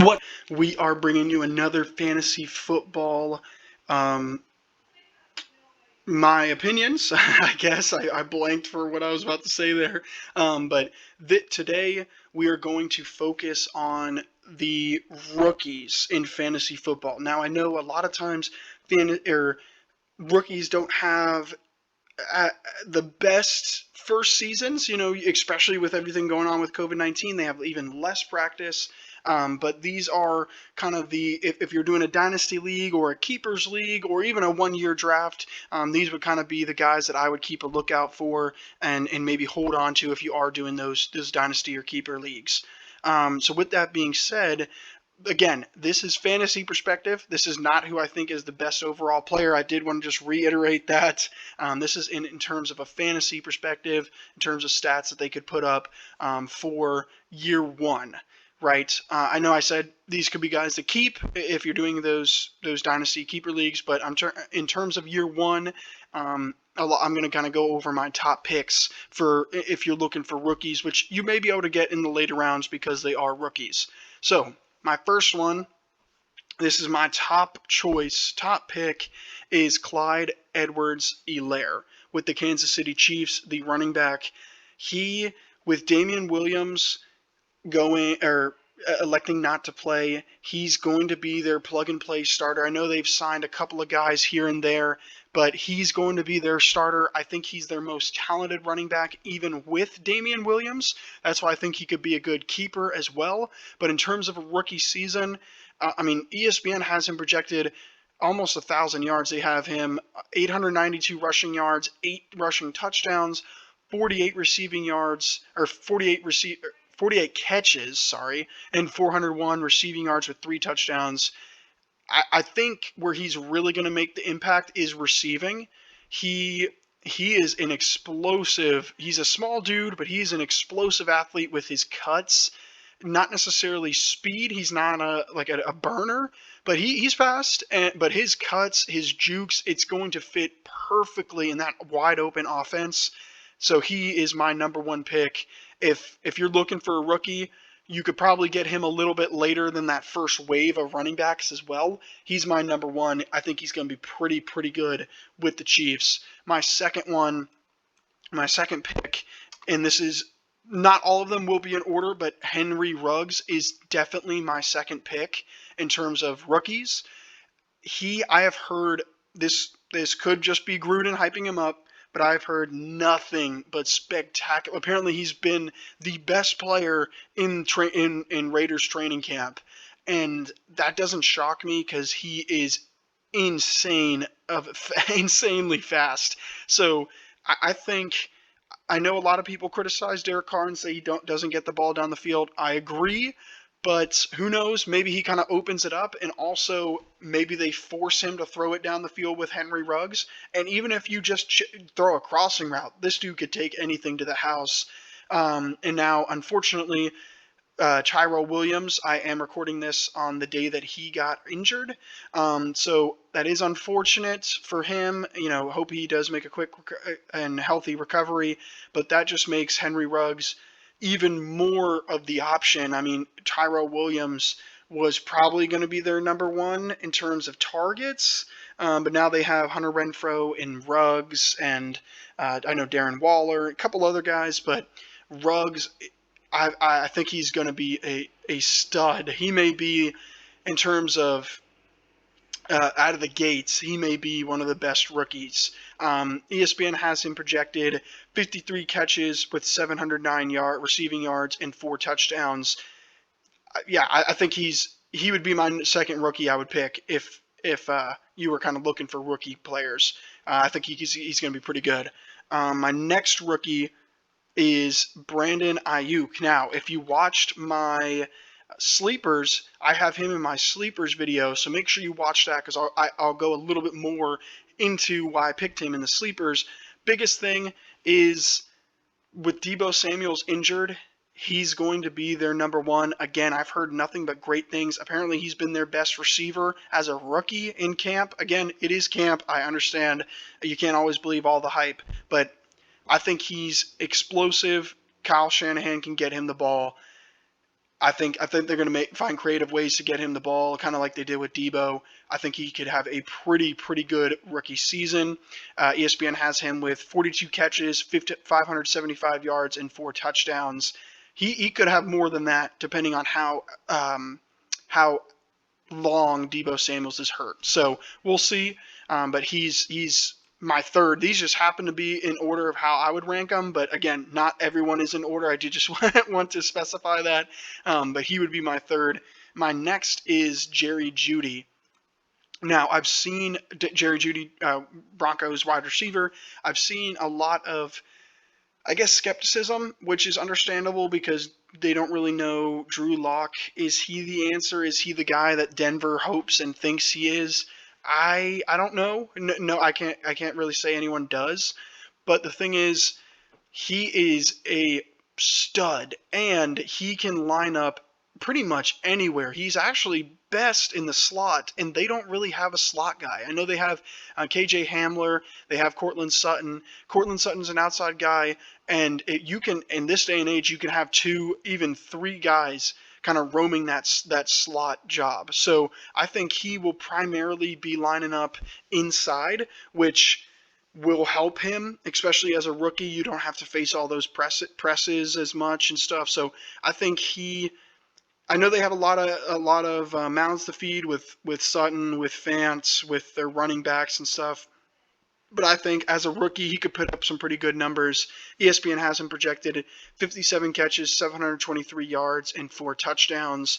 What we are bringing you another fantasy football. My opinions, I guess I blanked for what I was about to say there. But today we are going to focus on the rookies in fantasy football. Now I know a lot of times rookies don't have uh, the best first seasons, especially with everything going on with COVID-19. They have even less practice. But these are kind of if you're doing a dynasty league or a keepers league or even a 1 year draft, these would kind of be the guys that I would keep a lookout for and maybe hold on to if you are doing those dynasty or keeper leagues. So with that being said, again, this is fantasy perspective. This is not who I think is the best overall player. I did want to just reiterate that. This is in terms of a fantasy perspective, in terms of stats that they could put up for year one, right? I know I said these could be guys to keep if you're doing those dynasty keeper leagues, but in terms of year one, I'm going to kind of go over my top picks for if you're looking for rookies, which you may be able to get in the later rounds because they are rookies. So my first one, this is my top pick, is Clyde EdwardsHelaire with the Kansas City Chiefs, the running back. He, with Damian Williams electing not to play, he's going to be their plug-and-play starter. I know they've signed a couple of guys here and there, but he's going to be their starter. I think he's their most talented running back, even with Damian Williams. That's why I think he could be a good keeper as well. But in terms of a rookie season, ESPN has him projected almost 1,000 yards. They have him 892 rushing yards, 8 rushing touchdowns, 48 receiving yards, or 48 catches, and 401 receiving yards with 3 touchdowns. I think where he's really going to make the impact is receiving. He is an explosive. He's a small dude, but he's an explosive athlete with his cuts. Not necessarily speed. He's not a burner, but he's fast. But his cuts, his jukes, it's going to fit perfectly in that wide open offense. So he is my number one pick. If you're looking for a rookie, you could probably get him a little bit later than that first wave of running backs as well. He's my number one. I think he's going to be pretty good with the Chiefs. My second pick, and this is not all of them will be in order, but Henry Ruggs is definitely my second pick in terms of rookies. I have heard this could just be Gruden hyping him up, but I've heard nothing but spectacular. Apparently, he's been the best player in Raiders training camp, and that doesn't shock me because he is insanely fast. So I think I know a lot of people criticize Derek Carr and say he doesn't get the ball down the field. I agree. But who knows? Maybe he kind of opens it up, and also maybe they force him to throw it down the field with Henry Ruggs. And even if you just throw a crossing route, this dude could take anything to the house. And now, unfortunately, Tyrell Williams, I am recording this on the day that he got injured. So that is unfortunate for him. Hope he does make a quick and healthy recovery. But that just makes Henry Ruggs even more of the option. I mean, Tyrell Williams was probably going to be their number one in terms of targets, but now they have Hunter Renfrow and Ruggs, and I know Darren Waller, a couple other guys, but Ruggs, I think he's going to be a stud. He may be, in terms of out of the gates, he may be one of the best rookies. ESPN has him projected 53 catches with 709 receiving yards and 4 touchdowns. I think he would be my second rookie I would pick if you were kind of looking for rookie players. I think he's going to be pretty good. My next rookie is Brandon Ayuk. Now, if you watched my sleepers, I have him in my sleepers video, so make sure you watch that because I'll go a little bit more into why I picked him in the sleepers. Biggest thing is with Deebo Samuel's injured, he's going to be their number one. Again, I've heard nothing but great things. Apparently, he's been their best receiver as a rookie in camp. Again, it is camp. I understand you can't always believe all the hype, but I think he's explosive. Kyle Shanahan can get him the ball. I think they're going to find creative ways to get him the ball, kind of like they did with Debo. I think he could have a pretty good rookie season. ESPN has him with 42 catches, 575 yards, and 4 touchdowns. He could have more than that, depending on how long Debo Samuels is hurt. So we'll see. But he's my third. These just happen to be in order of how I would rank them. But again, not everyone is in order. I did just want to specify that. But he would be my third. My next is Jerry Jeudy. Now, I've seen Jerry Jeudy, Broncos wide receiver. I've seen a lot of, I guess, skepticism, which is understandable because they don't really know Drew Lock. Is he the answer? Is he the guy that Denver hopes and thinks he is? I don't know. No, I can't really say anyone does. But the thing is, he is a stud, and he can line up pretty much anywhere. He's actually best in the slot, and they don't really have a slot guy. I know they have KJ Hamler, they have Cortland Sutton. Cortland Sutton's an outside guy, and you can, in this day and age, you can have 2, even 3 guys kind of roaming that slot job. So I think he will primarily be lining up inside, which will help him, especially as a rookie. You don't have to face all those presses as much and stuff. So I think I know they have a lot of mouths to feed with Sutton, with Fant, with their running backs and stuff. But I think as a rookie, he could put up some pretty good numbers. ESPN has him projected 57 catches, 723 yards, and 4 touchdowns.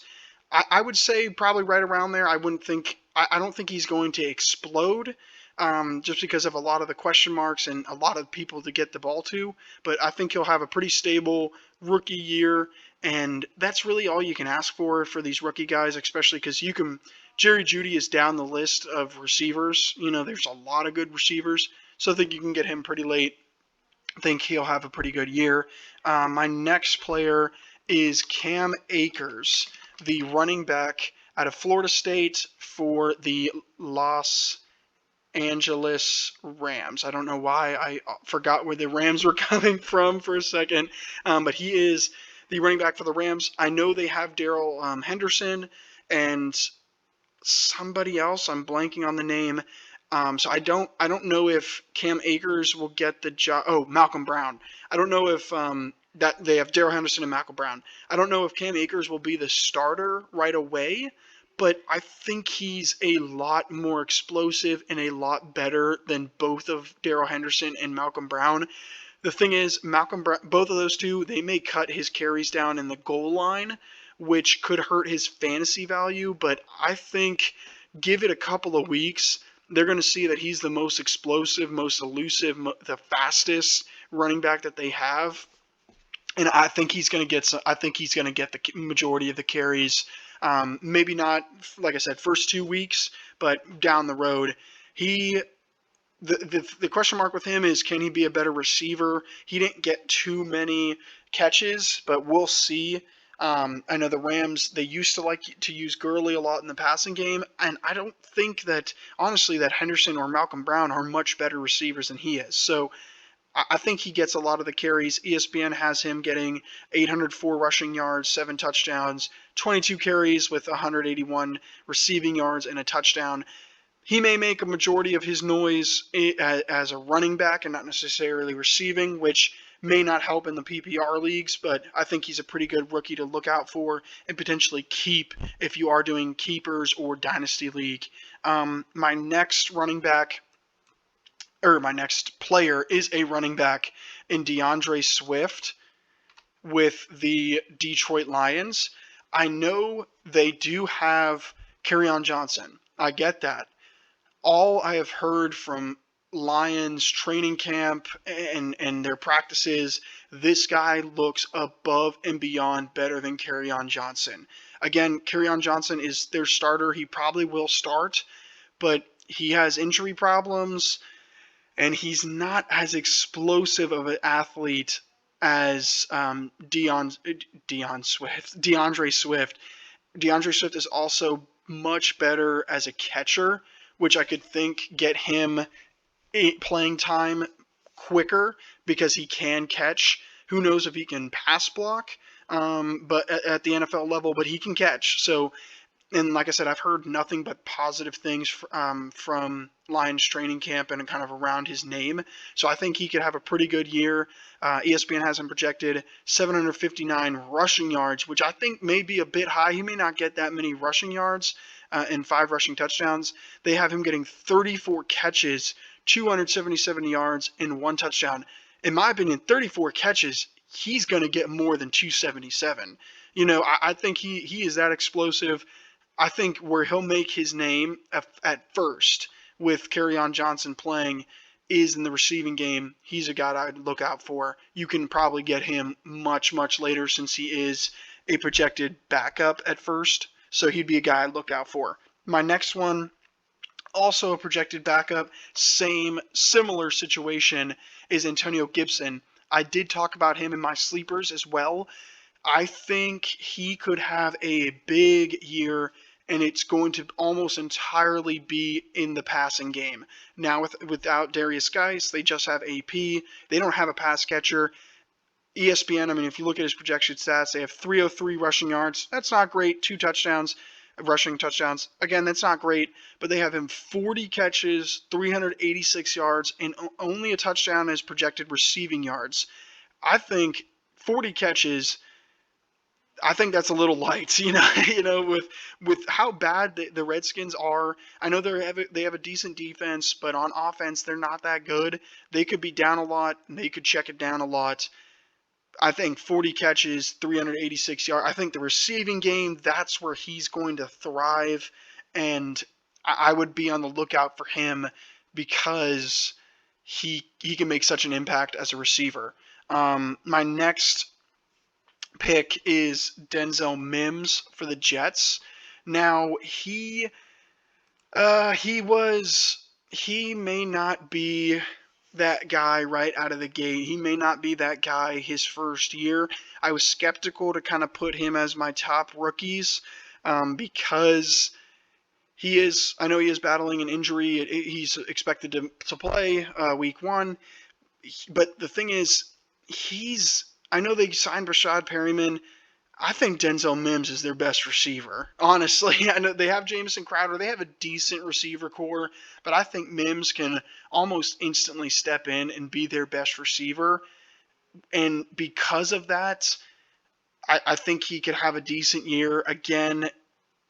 I would say probably right around there. I don't think he's going to explode, just because of a lot of the question marks and a lot of people to get the ball to. But I think he'll have a pretty stable rookie year, and that's really all you can ask for these rookie guys, especially because Jerry Jeudy is down the list of receivers. There's a lot of good receivers, so I think you can get him pretty late. I think he'll have a pretty good year. My next player is Cam Akers, the running back out of Florida State for the Los Angeles Rams. I don't know why I forgot where the Rams were coming from for a second, but he is the running back for the Rams. I know they have Darrell Henderson and somebody else. I'm blanking on the name. So I don't know if Cam Akers will get the job. Oh, Malcolm Brown. I don't know if that they have Darrell Henderson and Malcolm Brown. I don't know if Cam Akers will be the starter right away, but I think he's a lot more explosive and a lot better than both of Darrell Henderson and Malcolm Brown. The thing is, Malcolm Brown, both of those two, they may cut his carries down in the goal line, which could hurt his fantasy value, but I think give it a couple of weeks, they're going to see that he's the most explosive, most elusive, the fastest running back that they have. And I think he's going to get the majority of the carries. Maybe not, like I said, first 2 weeks, but down the road. The question mark with him is, can he be a better receiver? He didn't get too many catches, but we'll see. I know the Rams, they used to like to use Gurley a lot in the passing game, and I don't think that, honestly, that Henderson or Malcolm Brown are much better receivers than he is. So I think he gets a lot of the carries. ESPN has him getting 804 rushing yards, 7 touchdowns, 22 carries with 181 receiving yards and a touchdown. He may make a majority of his noise as a running back and not necessarily receiving, which may not help in the PPR leagues, but I think he's a pretty good rookie to look out for and potentially keep if you are doing keepers or dynasty league. My next player is a running back in DAndre Swift with the Detroit Lions. I know they do have Kerryon Johnson. I get that. All I have heard from Lions training camp and their practices, this guy looks above and beyond better than Kerryon Johnson. Again, Kerryon Johnson is their starter. He probably will start, but he has injury problems, and he's not as explosive of an athlete as DeAndre Swift. DeAndre Swift is also much better as a catcher, which I could think get him playing time quicker because he can catch. Who knows if he can pass block? but at the NFL level, but he can catch. So, and like I said, I've heard nothing but positive things from Lions training camp and kind of around his name. So I think he could have a pretty good year. ESPN has him projected 759 rushing yards, which I think may be a bit high. He may not get that many rushing yards and 5 rushing touchdowns. They have him getting 34 catches, 277 yards, and 1 touchdown. In my opinion, 34 catches, he's going to get more than 277. I think he is that explosive. I think where he'll make his name at first with Kerryon Johnson playing is in the receiving game. He's a guy I'd look out for. You can probably get him much, much later since he is a projected backup at first. So he'd be a guy I'd look out for. My next one, also a projected backup, similar situation, is Antonio Gibson. I did talk about him in my sleepers as well. I think he could have a big year, and it's going to almost entirely be in the passing game. Now, without Darius Geis, they just have AP. They don't have a pass catcher. ESPN, I mean, if you look at his projection stats, they have 303 rushing yards. That's not great. 2 touchdowns, rushing touchdowns. Again, that's not great, but they have him 40 catches, 386 yards, and only a touchdown as projected receiving yards. I think 40 catches, I think that's a little light, with how bad the Redskins are. I know they have a decent defense, but on offense they're not that good. They could be down a lot, and they could check it down a lot. I think 40 catches, 386 yards. I think the receiving game, that's where he's going to thrive, and I would be on the lookout for him because he can make such an impact as a receiver. My next pick is Denzel Mims for the Jets. Now he may not be that guy right out of the gate. He may not be that guy his first year. I was skeptical to kind of put him as my top rookies because I know he is battling an injury. He's expected to play week 1, but the thing is, I know they signed Rashad Perryman. I think Denzel Mims is their best receiver. Honestly, I know they have Jamison Crowder. They have a decent receiver core, but I think Mims can almost instantly step in and be their best receiver. And because of that, I think he could have a decent year. Again,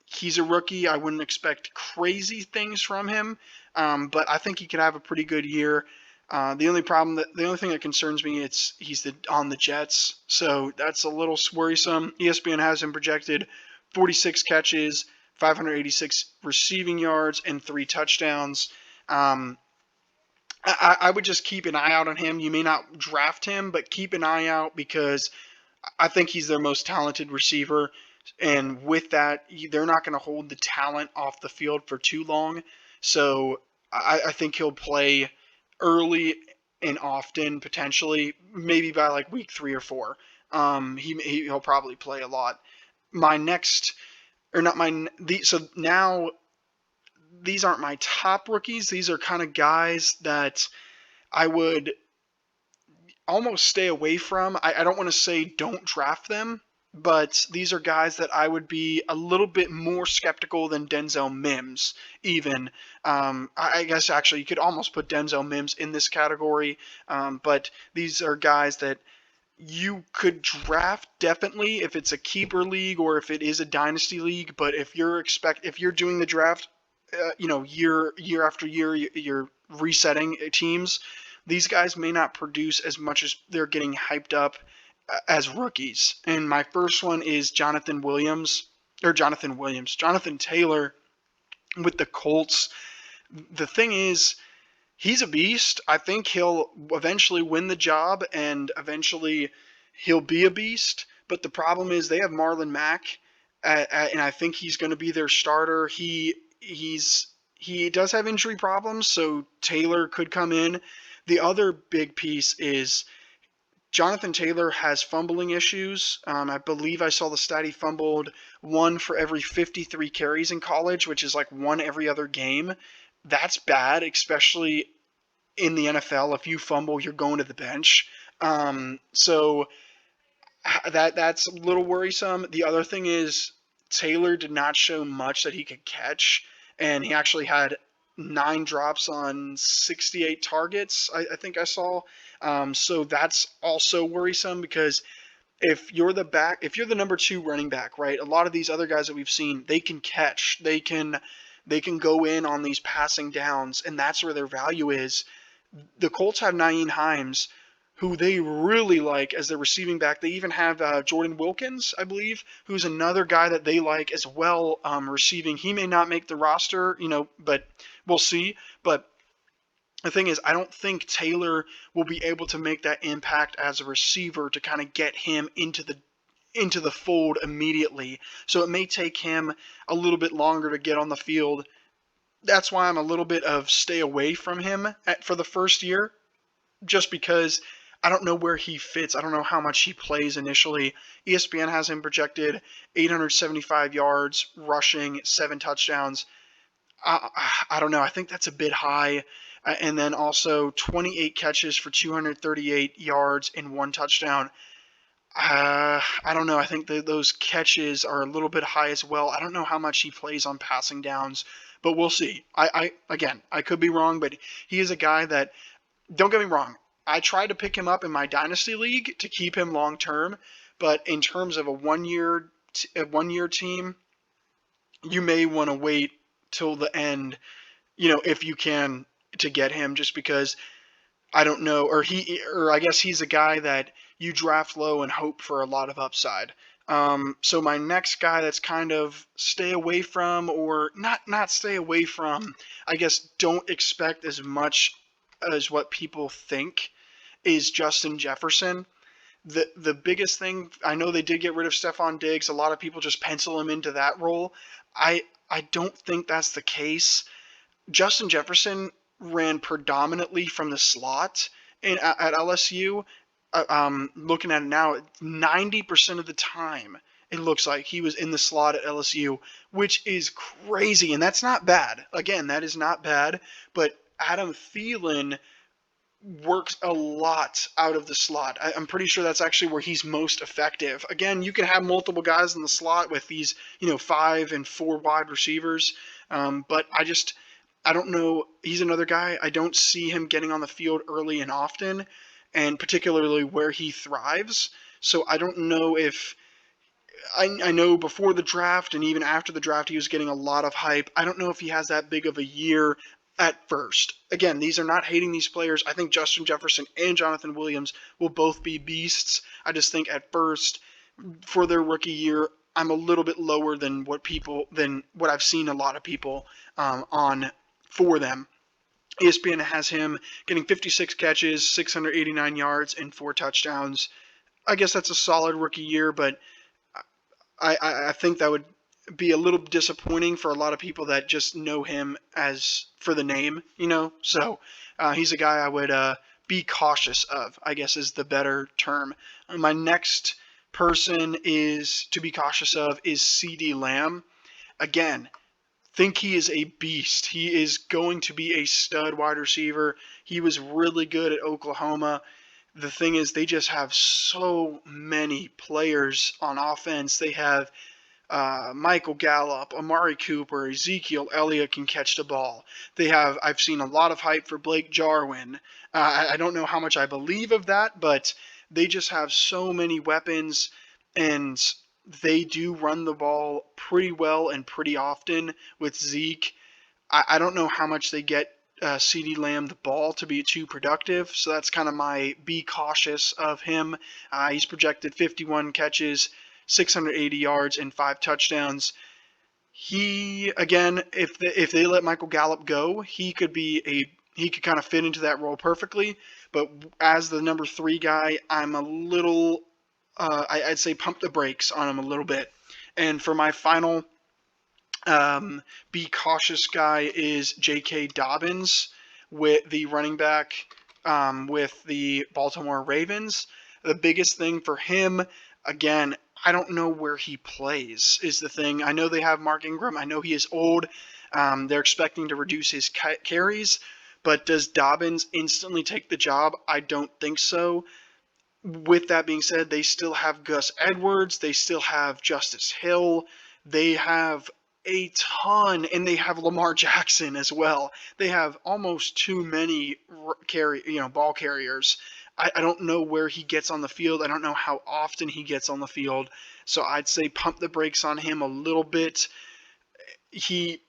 he's a rookie. I wouldn't expect crazy things from him, but I think he could have a pretty good year. The only thing that concerns me, he's on the Jets, so that's a little worrisome. ESPN has him projected 46 catches, 586 receiving yards, and 3 touchdowns. I would just keep an eye out on him. You may not draft him, but keep an eye out because I think he's their most talented receiver. And with that, they're not going to hold the talent off the field for too long. So I think he'll play early and often, potentially, maybe by like week 3 or 4. He'll probably play a lot. So now these aren't my top rookies. These are kind of guys that I would almost stay away from. I don't want to say don't draft them, but these are guys that I would be a little bit more skeptical than Denzel Mims, even. I guess actually you could almost put Denzel Mims in this category, but these are guys that you could draft definitely if it's a keeper league or if it is a dynasty league. But if you're doing the draft, year after year, you're resetting teams. These guys may not produce as much as they're getting hyped up as rookies. And my first one is Jonathan Taylor with the Colts. The thing is, he's a beast. I think he'll eventually win the job and eventually he'll be a beast. But the problem is they have Marlon Mack, and I think he's going to be their starter. He does have injury problems, so Taylor could come in. The other big piece is Jonathan Taylor has fumbling issues. I believe I saw the stat he fumbled 1 for every 53 carries in college, which is like 1 every other game. That's bad, especially in the NFL. If you fumble, you're going to the bench. So That's a little worrisome. The other thing is Taylor did not show much that he could catch, and he actually had 9 drops on 68 targets. I think I saw. So that's also worrisome because if you're the number 2 running back, right? A lot of these other guys that we've seen, they can catch, they can go in on these passing downs, and that's where their value is. The Colts have Nyheim Hines, who they really like as their receiving back. They even have Jordan Wilkins, I believe, who's another guy that they like as well, receiving. He may not make the roster, but we'll see. But the thing is, I don't think Taylor will be able to make that impact as a receiver to kind of get him into the fold immediately. So it may take him a little bit longer to get on the field. That's why I'm a little bit of stay away from him for the first year, just because I don't know where he fits. I don't know how much he plays initially. ESPN has him projected 875 yards, rushing, 7 touchdowns. I don't know. I think that's a bit high. And then also 28 catches for 238 yards and 1 touchdown. I don't know. I think those catches are a little bit high as well. I don't know how much he plays on passing downs, but we'll see. Again, I could be wrong, but he is a guy that, don't get me wrong, I tried to pick him up in my dynasty league to keep him long term, but in terms of a one year team, you may want to wait till the end, if you can, to get him, just because I don't know, or I guess he's a guy that you draft low and hope for a lot of upside. So my next guy that's kind of stay away from, or not stay away from, I guess don't expect as much as what people think, is Justin Jefferson. The biggest thing, I know they did get rid of Stephon Diggs. A lot of people just pencil him into that role. I don't think that's the case. Justin Jefferson ran predominantly from the slot at LSU. Looking at it now, 90% of the time it looks like he was in the slot at LSU, which is crazy, and that's not bad. Again, that is not bad, but Adam Thielen works a lot out of the slot. I'm pretty sure that's actually where he's most effective. Again, you can have multiple guys in the slot with these, 5 and 4 wide receivers, but I don't know. He's another guy. I don't see him getting on the field early and often, and particularly where he thrives. So I don't know if I know before the draft and even after the draft he was getting a lot of hype. I don't know if he has that big of a year at first. Again, these are not hating these players. I think Justin Jefferson and Jonathan Williams will both be beasts. I just think at first, for their rookie year, I'm a little bit lower than what I've seen a lot of people on for them. ESPN has him getting 56 catches, 689 yards, and 4 touchdowns. I guess that's a solid rookie year, but I think that would be a little disappointing for a lot of people that just know him as for the name, So he's a guy I would be cautious of, I guess is the better term. My next person to be cautious of is CeeDee Lamb. Again, think he is a beast. He is going to be a stud wide receiver. He was really good at Oklahoma. The thing is, they just have so many players on offense. They have Michael Gallup, Amari Cooper, Ezekiel Elliott can catch the ball. I've seen a lot of hype for Blake Jarwin. I don't know how much I believe of that, but they just have so many weapons, and they do run the ball pretty well and pretty often with Zeke. I don't know how much they get CeeDee Lamb the ball to be too productive, so that's kind of my be cautious of him. He's projected 51 catches, 680 yards, and 5 touchdowns. He, again, if they let Michael Gallup go, he could kind of fit into that role perfectly. But as the number 3 guy, I'm a little, I'd say pump the brakes on him a little bit. And for my final be cautious guy is J.K. Dobbins, with the running back with the Baltimore Ravens. The biggest thing for him, again, I don't know where he plays is the thing. I know they have Mark Ingram. I know he is old. They're expecting to reduce his carries, but does Dobbins instantly take the job? I don't think so. with that being said, they still have Gus Edwards, they still have Justice Hill, they have a ton, and they have Lamar Jackson as well. They have almost too many ball carriers. I don't know where he gets on the field. I don't know how often he gets on the field. So I'd say pump the brakes on him a little bit. He's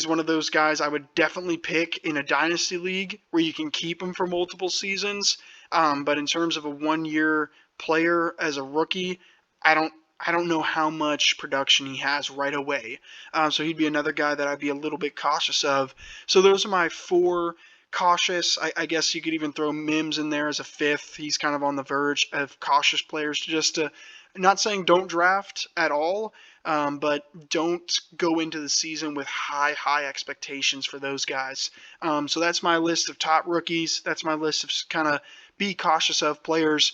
one of those guys I would definitely pick in a dynasty league where you can keep him for multiple seasons. But in terms of a 1 year player as a rookie, I don't I don't know how much production he has right away. So he'd be another guy that I'd be a little bit cautious of. So those are my four cautious. I guess you could even throw Mims in there as a fifth. He's kind of on the verge of cautious players to not saying don't draft at all, but don't go into the season with high expectations for those guys. So that's my list of top rookies. That's my list of kind of be cautious of players.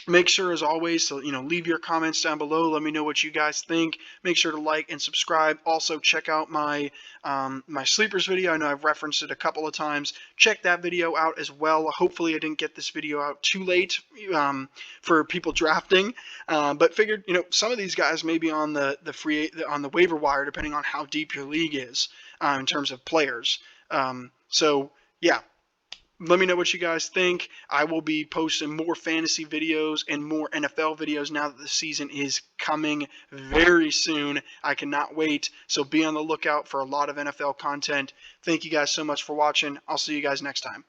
Make sure, as always, to leave your comments down below. Let me know what you guys think. Make sure to like and subscribe. Also, check out my my sleepers video. I know I've referenced it a couple of times. Check that video out as well. Hopefully, I didn't get this video out too late for people drafting, but figured some of these guys may be on on the waiver wire, depending on how deep your league is in terms of players. So yeah. Let me know what you guys think. I will be posting more fantasy videos and more NFL videos now that the season is coming very soon. I cannot wait. So be on the lookout for a lot of NFL content. Thank you guys so much for watching. I'll see you guys next time.